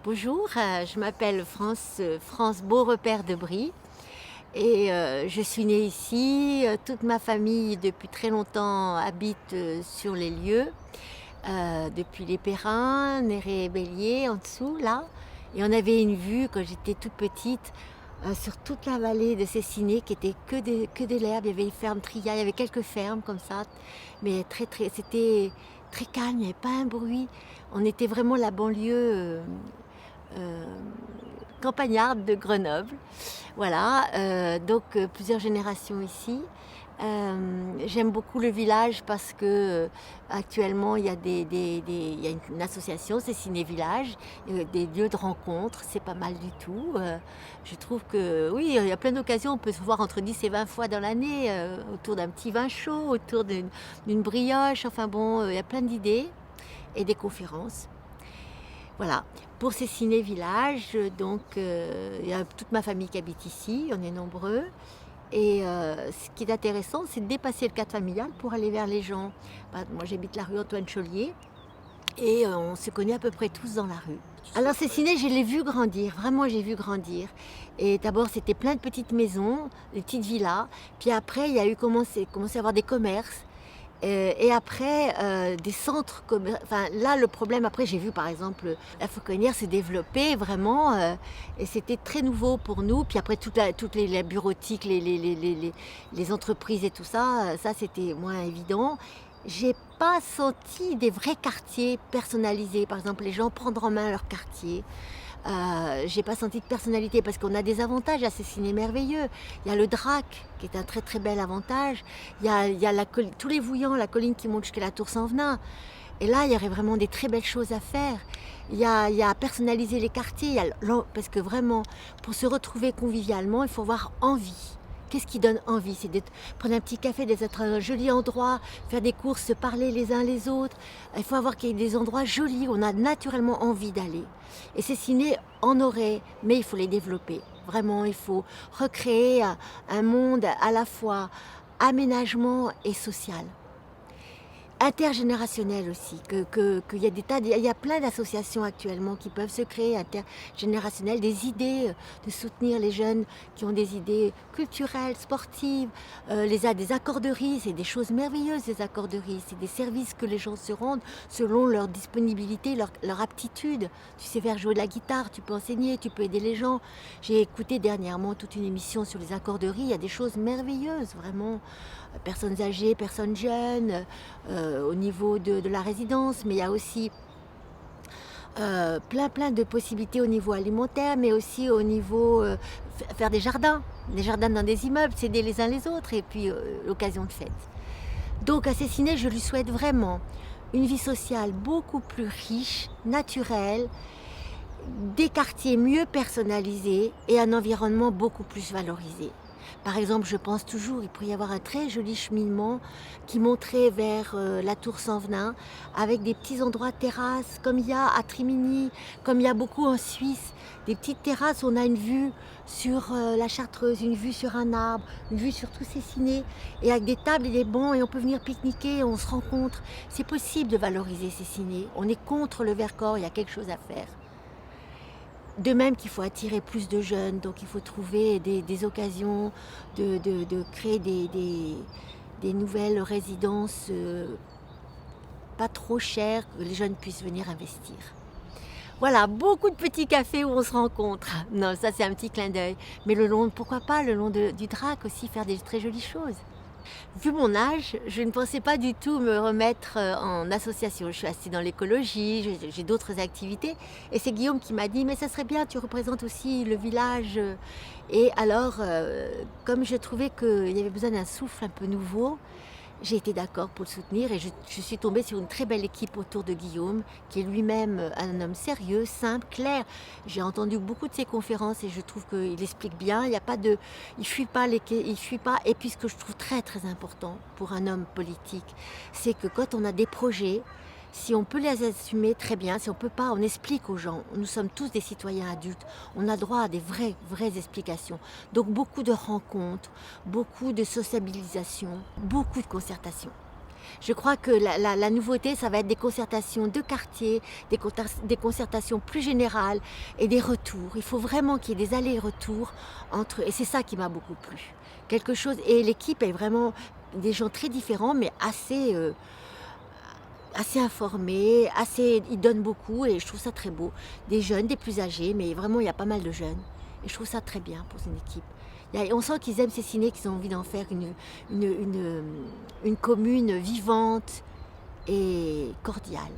Bonjour, je m'appelle France Beaurepaire de Brie et je suis née ici. Toute ma famille depuis très longtemps habite sur les lieux, depuis les Perrins, Néret-Bélier en dessous là. Et on avait une vue quand j'étais toute petite sur toute la vallée de Cessiné qui était que de l'herbe. Il y avait une ferme Tria, il y avait quelques fermes comme ça, mais c'était très calme, il n'y avait pas un bruit. On était vraiment la banlieue euh, campagnarde de Grenoble. Voilà, plusieurs générations ici. J'aime beaucoup le village parce que actuellement il y a il y a une association, c'est Ciné Village, des lieux de rencontre, c'est pas mal du tout. Je trouve que oui, il y a plein d'occasions, on peut se voir entre 10 et 20 fois dans l'année, autour d'un petit vin chaud, autour d'une brioche, enfin bon, il y a plein d'idées et des conférences. Voilà, pour ces ciné-villages, il y a toute ma famille qui habite ici, on est nombreux. Et ce qui est intéressant, c'est de dépasser le cadre familial pour aller vers les gens. Moi, j'habite la rue Antoine Chollier et on se connaît à peu près tous dans la rue. Alors ces ciné, je l'ai vu grandir, vraiment j'ai vu grandir. Et d'abord, c'était plein de petites maisons, des petites villas. Puis après, il y a eu commencé à avoir des commerces. Et après, des centres commerciaux. Enfin, là, le problème, après, j'ai vu par exemple la Fauconnière se développer vraiment, et c'était très nouveau pour nous. Puis après, toutes la bureautique, les entreprises et tout ça, ça c'était moins évident. J'ai pas senti des vrais quartiers personnalisés. Par exemple, les gens prendre en main leur quartier. J'ai pas senti de personnalité parce qu'on a des avantages à ces ciné merveilleux. Il y a le Drac qui est un très très bel avantage. Il y a tous les Vouillants, la colline qui monte jusqu'à la Tour Saint-Venin. Et là, il y aurait vraiment des très belles choses à faire. Il y a à personnaliser les quartiers, parce que vraiment, pour se retrouver convivialement, il faut avoir envie. Qu'est-ce qui donne envie? C'est de prendre un petit café, d'être un joli endroit, faire des courses, se parler les uns les autres. Il faut avoir qu'il y ait des endroits jolis où on a naturellement envie d'aller. Et ces ciné en auraient, mais il faut les développer. Vraiment, il faut recréer un monde à la fois aménagement et social. Intergénérationnel aussi, qu'il y a il y a plein d'associations actuellement qui peuvent se créer intergénérationnelles, des idées de soutenir les jeunes qui ont des idées culturelles, sportives, des accorderies, c'est des choses merveilleuses des accorderies, c'est des services que les gens se rendent selon leur disponibilité, leur aptitude. Tu sais faire jouer de la guitare, tu peux enseigner, tu peux aider les gens. J'ai écouté dernièrement toute une émission sur les accorderies, il y a des choses merveilleuses vraiment, personnes âgées, personnes jeunes, au niveau de la résidence, mais il y a aussi plein de possibilités au niveau alimentaire, mais aussi au niveau faire des jardins dans des immeubles, s'aider les uns les autres, et puis l'occasion de fête. Donc à Cessiné, je lui souhaite vraiment une vie sociale beaucoup plus riche, naturelle, des quartiers mieux personnalisés et un environnement beaucoup plus valorisé. Par exemple, je pense toujours, il pourrait y avoir un très joli cheminement qui monterait vers la Tour Saint-Venin, avec des petits endroits de terrasses, comme il y a à Trimini, comme il y a beaucoup en Suisse. Des petites terrasses où on a une vue sur la Chartreuse, une vue sur un arbre, une vue sur tous ces cinés, et avec des tables et des bancs, et on peut venir pique-niquer, on se rencontre. C'est possible de valoriser ces cinés. On est contre le Vercors, il y a quelque chose à faire. De même qu'il faut attirer plus de jeunes, donc il faut trouver des occasions de créer des nouvelles résidences pas trop chères, que les jeunes puissent venir investir. Voilà, beaucoup de petits cafés où on se rencontre. Non, ça c'est un petit clin d'œil. Mais pourquoi pas le long du Drac aussi, faire des très jolies choses. Vu mon âge, je ne pensais pas du tout me remettre en association. Je suis assise dans l'écologie, j'ai d'autres activités. Et c'est Guillaume qui m'a dit, mais ça serait bien, tu représentes aussi le village. Et alors, comme je trouvais qu'il y avait besoin d'un souffle un peu nouveau, j'ai été d'accord pour le soutenir et je suis tombée sur une très belle équipe autour de Guillaume, qui est lui-même un homme sérieux, simple, clair. J'ai entendu beaucoup de ses conférences et je trouve qu'il explique bien. Il n'y a pas de, il fuit pas il fuit pas. Et puis ce que je trouve très très important pour un homme politique, c'est que quand on a des projets, si on peut les assumer très bien, si on peut pas, on explique aux gens. Nous sommes tous des citoyens adultes. On a droit à des vraies explications. Donc beaucoup de rencontres, beaucoup de sociabilisation, beaucoup de concertation. Je crois que la nouveauté, ça va être des concertations de quartier, des concertations plus générales et des retours. Il faut vraiment qu'il y ait des allers-retours entre... Et c'est ça qui m'a beaucoup plu. Quelque chose... Et l'équipe est vraiment des gens très différents, mais assez informés, ils donnent beaucoup et je trouve ça très beau. Des jeunes, des plus âgés, mais vraiment il y a pas mal de jeunes. Et je trouve ça très bien pour une équipe. On sent qu'ils aiment Cessiné, qu'ils ont envie d'en faire une commune vivante et cordiale.